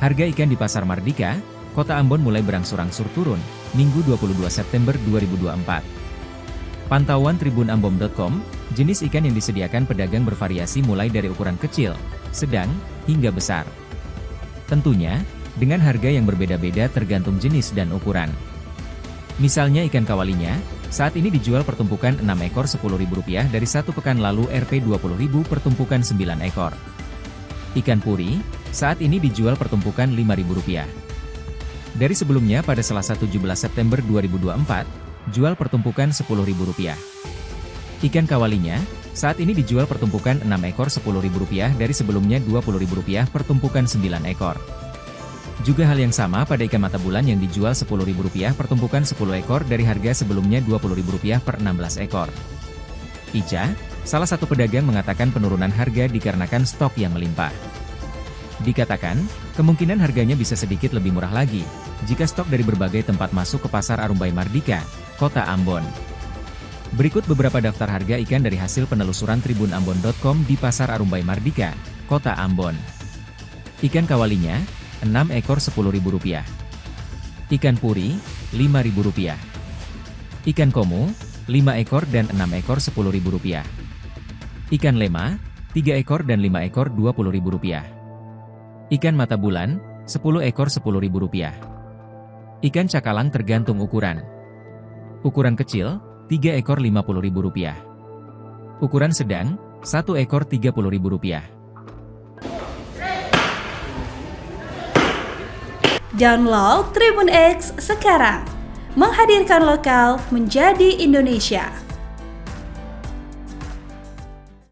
Harga ikan di Pasar Mardika, Kota Ambon mulai berangsur-angsur turun, Minggu 22 September 2024. Pantauan tribunambon.com, jenis ikan yang disediakan pedagang bervariasi mulai dari ukuran kecil, sedang, hingga besar. Tentunya, dengan harga yang berbeda-beda tergantung jenis dan ukuran. Misalnya ikan kawalinya, saat ini dijual pertumpukan 6 ekor Rp10.000 dari satu pekan lalu Rp20.000 pertumpukan 9 ekor. Ikan puri, saat ini dijual pertumpukan Rp5.000. Dari sebelumnya pada Selasa 17 September 2024, jual pertumpukan Rp10.000. Ikan kawalinya, saat ini dijual pertumpukan 6 ekor Rp10.000 dari sebelumnya Rp20.000 pertumpukan 9 ekor. Juga hal yang sama pada ikan mata bulan yang dijual Rp10.000 pertumpukan 10 ekor dari harga sebelumnya Rp20.000 per 16 ekor. Ica, salah satu pedagang mengatakan penurunan harga dikarenakan stok yang melimpah. Dikatakan, kemungkinan harganya bisa sedikit lebih murah lagi, jika stok dari berbagai tempat masuk ke Pasar Arumbai Mardika, Kota Ambon. Berikut beberapa daftar harga ikan dari hasil penelusuran tribunambon.com di Pasar Arumbai Mardika, Kota Ambon. Ikan kawalinya, 6 ekor Rp10.000. Ikan puri, Rp5.000. Ikan komo, 5 ekor dan 6 ekor Rp10.000. Ikan lema, 3 ekor dan 5 ekor Rp20.000. Ikan mata bulan, 10 ekor Rp10.000. Ikan cakalang tergantung ukuran. Ukuran kecil, 3 ekor Rp50.000. Ukuran sedang, 1 ekor Rp30.000. Download Tribun X sekarang, menghadirkan lokal menjadi Indonesia.